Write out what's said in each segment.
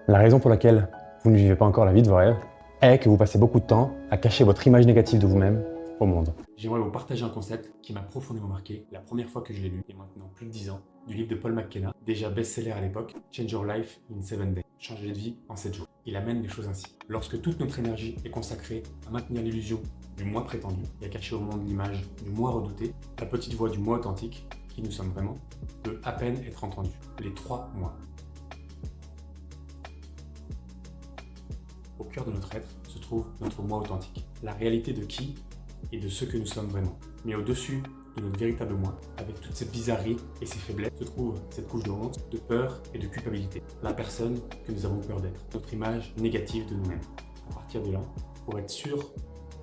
La raison pour laquelle vous ne vivez pas encore la vie de vos rêves est que vous passez beaucoup de temps à cacher votre image négative de vous-même au monde. J'aimerais vous partager un concept qui m'a profondément marqué la première fois que je l'ai lu, il y a maintenant plus de 10 ans, du livre de Paul McKenna, déjà best-seller à l'époque, Change Your Life in 7 Days, changer de vie en 7 jours. Il amène les choses ainsi. Lorsque toute notre énergie est consacrée à maintenir l'illusion du moi prétendu et à cacher au monde l'image du moi redouté, la petite voix du moi authentique, qui nous sommes vraiment, peut à peine être entendue. Les 3 mois. Au cœur de notre être se trouve notre moi authentique, la réalité de qui et de ce que nous sommes vraiment. Mais au-dessus de notre véritable moi, avec toutes ces bizarreries et ces faiblesses, se trouve cette couche de honte, de peur et de culpabilité. La personne que nous avons peur d'être, notre image négative de nous-mêmes. À partir de là, pour être sûr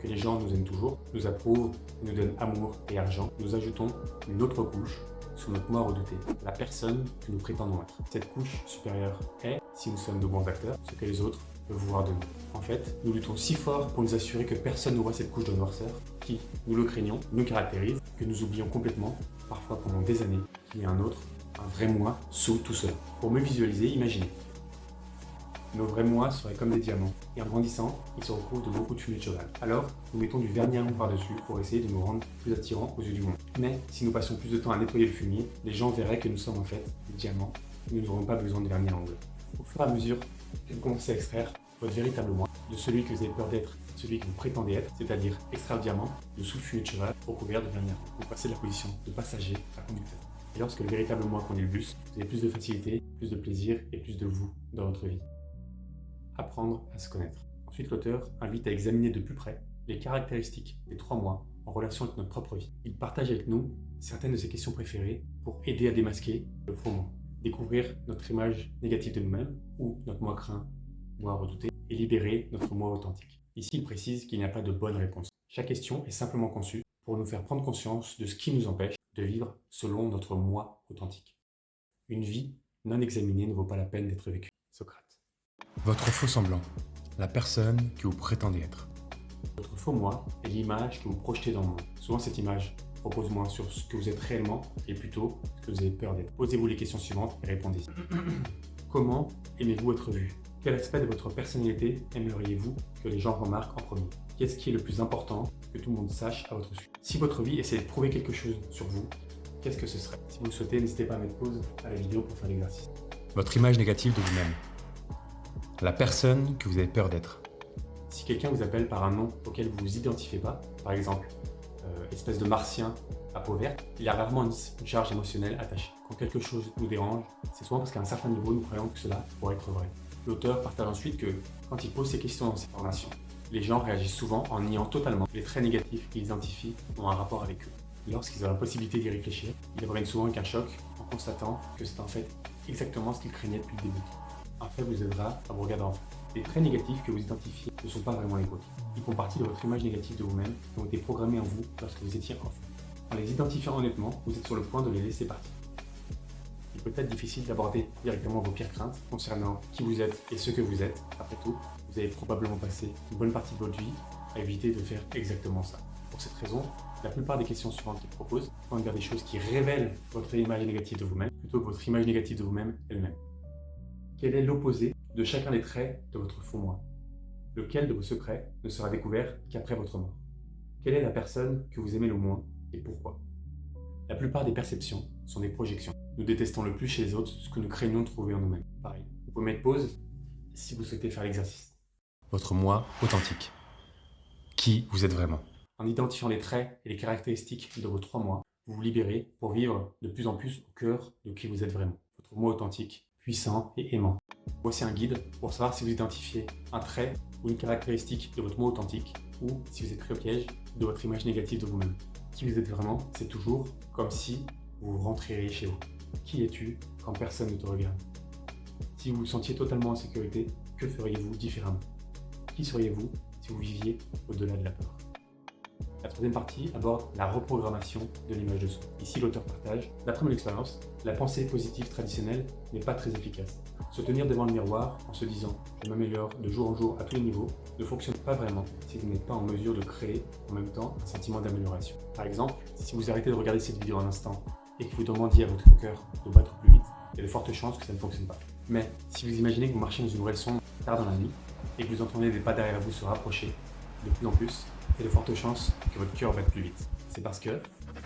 que les gens nous aiment toujours, nous approuvent, nous donnent amour et argent, nous ajoutons une autre couche sur notre moi redouté, la personne que nous prétendons être. Cette couche supérieure est, si nous sommes de bons acteurs, ce que les autres peuvent voir de nous. En fait, nous luttons si fort pour nous assurer que personne ne voit cette couche de noirceur qui, nous le craignons, nous caractérise, que nous oublions complètement, parfois pendant des années, qu'il y a un autre, un vrai moi, sous tout cela. Pour mieux visualiser, imaginez. Nos vrais moi seraient comme des diamants, et en grandissant, ils se recouvrent de beaucoup de fumée de cheval. Alors, nous mettons du vernis à ongles par-dessus pour essayer de nous rendre plus attirants aux yeux du monde. Mais, si nous passions plus de temps à nettoyer le fumier, les gens verraient que nous sommes en fait des diamants, et nous n'aurons pas besoin de vernis à ongles. Au fur et à mesure que vous commencez à extraire votre véritable moi, de celui que vous avez peur d'être, celui que vous prétendez être, c'est-à-dire extraire le diamant, de sous le fumier de cheval, recouvert de vernis à ongles. Vous passez de la position de passager à conducteur. Et lorsque le véritable moi conduit le bus, vous avez plus de facilité, plus de plaisir et plus de vous dans votre vie. Apprendre à se connaître. Ensuite, l'auteur invite à examiner de plus près les caractéristiques des 3 mois en relation avec notre propre vie. Il partage avec nous certaines de ses questions préférées pour aider à démasquer le faux moi, découvrir notre image négative de nous-mêmes ou notre moi craint, moi redouté, et libérer notre moi authentique. Ici, il précise qu'il n'y a pas de bonne réponse. Chaque question est simplement conçue pour nous faire prendre conscience de ce qui nous empêche de vivre selon notre moi authentique. Une vie non examinée ne vaut pas la peine d'être vécue. Socrate. Votre faux semblant, la personne que vous prétendez être. Votre faux moi est l'image que vous projetez dans le monde. Souvent, cette image repose moins sur ce que vous êtes réellement et plutôt ce que vous avez peur d'être. Posez-vous les questions suivantes et répondez. Comment aimez-vous être vu? Quel aspect de votre personnalité aimeriez-vous que les gens remarquent en premier? Qu'est-ce qui est le plus important que tout le monde sache à votre sujet? Si votre vie essaie de prouver quelque chose sur vous, qu'est-ce que ce serait? Si vous le souhaitez, n'hésitez pas à mettre pause à la vidéo pour faire l'exercice. Votre image négative de vous-même. La personne que vous avez peur d'être. Si quelqu'un vous appelle par un nom auquel vous ne vous identifiez pas, par exemple, espèce de martien à peau verte, il y a rarement une charge émotionnelle attachée. Quand quelque chose nous dérange, c'est souvent parce qu'à un certain niveau, nous croyons que cela pourrait être vrai. L'auteur partage ensuite que, quand il pose ces questions dans ses formations, les gens réagissent souvent en niant totalement les traits négatifs qu'ils identifient ont un rapport avec eux. Lorsqu'ils ont la possibilité d'y réfléchir, ils reviennent souvent avec un choc en constatant que c'est en fait exactement ce qu'ils craignaient depuis le début. Un fait vous aidera à vous regarder en face. Les traits négatifs que vous identifiez ne sont pas vraiment les vôtres. Ils font partie de votre image négative de vous-même qui ont été programmés en vous lorsque vous étiez enfant. En les identifiant honnêtement, vous êtes sur le point de les laisser partir. Il peut être difficile d'aborder directement vos pires craintes concernant qui vous êtes et ce que vous êtes. Après tout, vous avez probablement passé une bonne partie de votre vie à éviter de faire exactement ça. Pour cette raison, la plupart des questions suivantes qu'il propose pointent vers des choses qui révèlent votre image négative de vous-même plutôt que votre image négative de vous-même elle-même. Quel est l'opposé de chacun des traits de votre faux moi? Lequel de vos secrets ne sera découvert qu'après votre mort? Quelle est la personne que vous aimez le moins et pourquoi? La plupart des perceptions sont des projections. Nous détestons le plus chez les autres ce que nous craignons de trouver en nous-mêmes. Pareil, vous pouvez mettre pause si vous souhaitez faire l'exercice. Votre moi authentique. Qui vous êtes vraiment. En identifiant les traits et les caractéristiques de vos 3 mois, vous vous libérez pour vivre de plus en plus au cœur de qui vous êtes vraiment. Votre moi authentique, puissant et aimant. Voici un guide pour savoir si vous identifiez un trait ou une caractéristique de votre moi authentique ou si vous êtes pris au piège de votre image négative de vous-même. Qui vous êtes vraiment, c'est toujours comme si vous rentriez chez vous. Qui es-tu quand personne ne te regarde? Si vous vous sentiez totalement en sécurité, que feriez-vous différemment? Qui seriez-vous si vous viviez au-delà de la peur? La troisième partie aborde la reprogrammation de l'image de soi. Ici, l'auteur partage: d'après mon expérience, la pensée positive traditionnelle n'est pas très efficace. Se tenir devant le miroir en se disant « je m'améliore de jour en jour à tous les niveaux » ne fonctionne pas vraiment si vous n'êtes pas en mesure de créer en même temps un sentiment d'amélioration. Par exemple, si vous arrêtez de regarder cette vidéo un instant et que vous demandiez à votre cœur de battre plus vite, il y a de fortes chances que ça ne fonctionne pas. Mais si vous imaginez que vous marchez dans une ruelle sombre tard dans la nuit et que vous entendez des pas derrière vous se rapprocher de plus en plus, il y a de fortes chances que votre cœur batte plus vite. C'est parce que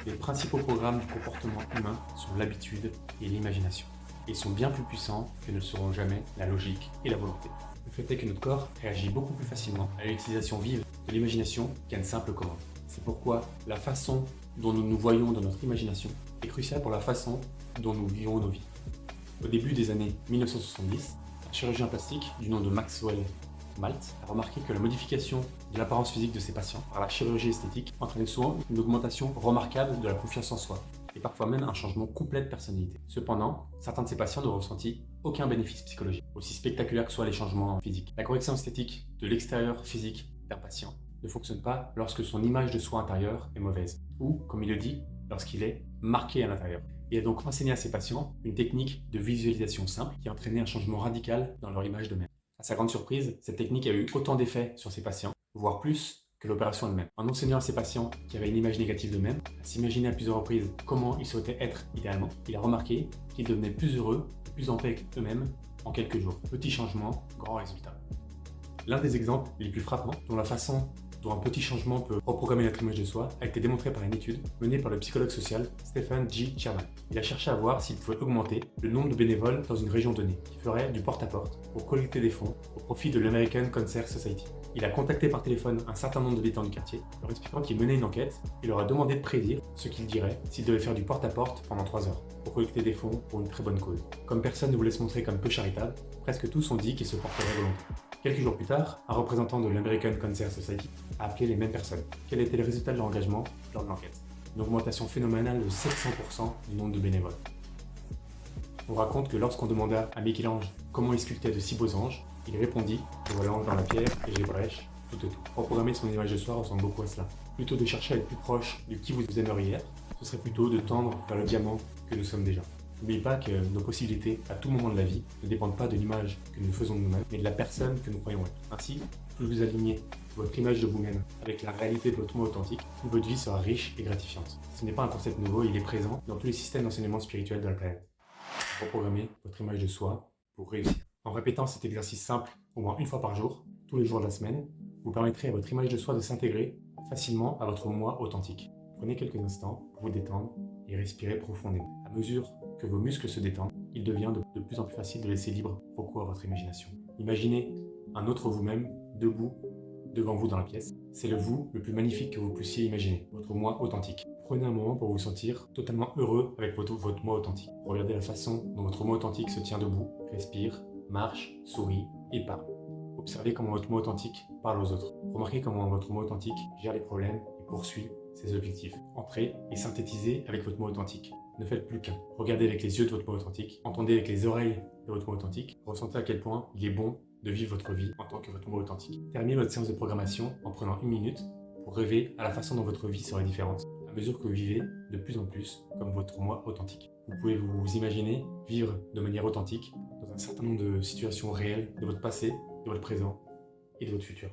les principaux programmes du comportement humain sont l'habitude et l'imagination. Ils sont bien plus puissants que ne le seront jamais la logique et la volonté. Le fait est que notre corps réagit beaucoup plus facilement à l'utilisation vive de l'imagination qu'à une simple commande. C'est pourquoi la façon dont nous nous voyons dans notre imagination est cruciale pour la façon dont nous vivons nos vies. Au début des années 1970, un chirurgien plastique du nom de Maxwell Maltz a remarqué que la modification de l'apparence physique de ses patients par la chirurgie esthétique entraînait souvent une augmentation remarquable de la confiance en soi et parfois même un changement complet de personnalité. Cependant, certains de ses patients n'ont ressenti aucun bénéfice psychologique, aussi spectaculaire que soient les changements physiques. La correction esthétique de l'extérieur physique d'un patient ne fonctionne pas lorsque son image de soi intérieure est mauvaise, ou, comme il le dit, lorsqu'il est marqué à l'intérieur. Il a donc enseigné à ses patients une technique de visualisation simple qui a entraîné un changement radical dans leur image d'eux-mêmes. À sa grande surprise, cette technique a eu autant d'effets sur ses patients, voire plus, que l'opération elle-même. En enseignant à ses patients qui avaient une image négative d'eux-mêmes à s'imaginer à plusieurs reprises comment ils souhaitaient être idéalement, il a remarqué qu'ils devenaient plus heureux, plus en paix avec eux-mêmes en quelques jours. Petit changement, grand résultat. L'un des exemples les plus frappants, dont la façon dont un petit changement peut reprogrammer notre image de soi, a été démontré par une étude menée par le psychologue social Stephen G. Sherman. Il a cherché à voir s'il pouvait augmenter le nombre de bénévoles dans une région donnée, qui ferait du porte-à-porte pour collecter des fonds au profit de l'American Cancer Society. Il a contacté par téléphone un certain nombre d'habitants du quartier, leur expliquant qu'il menait une enquête et leur a demandé de prédire ce qu'ils diraient s'ils devaient faire du porte-à-porte pendant 3 heures, pour collecter des fonds pour une très bonne cause. Comme personne ne voulait se montrer comme peu charitable, presque tous ont dit qu'ils se porteraient volontaires. Quelques jours plus tard, un représentant de l'American Cancer Society a appelé les mêmes personnes. Quel était le résultat de leur engagement lors de l'enquête? Une augmentation phénoménale de 700% du nombre de bénévoles. On raconte que lorsqu'on demanda à Michel-Ange comment il sculptait de si beaux anges, il répondit « Je vois l'ange dans la pierre et j'ai brèche, tout et tout ». Reprogrammer son image de soi ressemble beaucoup à cela. Plutôt de chercher à être plus proche de qui vous aimeriez être, ce serait plutôt de tendre vers le diamant que nous sommes déjà. N'oubliez pas que nos possibilités, à tout moment de la vie, ne dépendent pas de l'image que nous faisons de nous-mêmes, mais de la personne que nous croyons être. Ainsi, plus vous alignez votre image de vous-même avec la réalité de votre moi authentique, plus votre vie sera riche et gratifiante. Ce n'est pas un concept nouveau, il est présent dans tous les systèmes d'enseignement spirituel de la planète. Reprogrammez votre image de soi pour réussir. En répétant cet exercice simple au moins une fois par jour, tous les jours de la semaine, vous permettrez à votre image de soi de s'intégrer facilement à votre moi authentique. Prenez quelques instants pour vous détendre et respirer profondément. À mesure que vos muscles se détendent, il devient de plus en plus facile de laisser libre recours à votre imagination. Imaginez un autre vous-même debout devant vous dans la pièce. C'est le vous le plus magnifique que vous puissiez imaginer, votre moi authentique. Prenez un moment pour vous sentir totalement heureux avec votre moi authentique. Regardez la façon dont votre moi authentique se tient debout, respire, marche, sourit et parle. Observez comment votre moi authentique parle aux autres. Remarquez comment votre moi authentique gère les problèmes et poursuit ses objectifs. Entrez et synthétisez avec votre moi authentique. Ne faites plus qu'un. Regardez avec les yeux de votre moi authentique, entendez avec les oreilles de votre moi authentique, ressentez à quel point il est bon de vivre votre vie en tant que votre moi authentique. Terminez votre séance de programmation en prenant 1 minute pour rêver à la façon dont votre vie serait différente, à mesure que vous vivez de plus en plus comme votre moi authentique. Vous pouvez vous imaginer vivre de manière authentique dans un certain nombre de situations réelles de votre passé, de votre présent et de votre futur.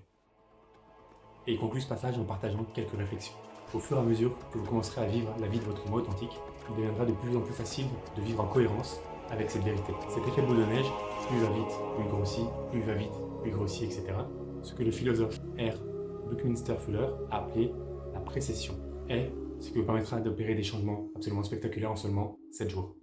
Et il conclut ce passage en partageant quelques réflexions. Au fur et à mesure que vous commencerez à vivre la vie de votre moi authentique, il deviendra de plus en plus facile de vivre en cohérence avec cette vérité. Cet effet boule de neige, plus il va vite, plus il grossit, plus il va vite, plus il grossit, etc. Ce que le philosophe R. Buckminster Fuller a appelé la précession est ce qui vous permettra d'opérer des changements absolument spectaculaires en seulement 7 jours.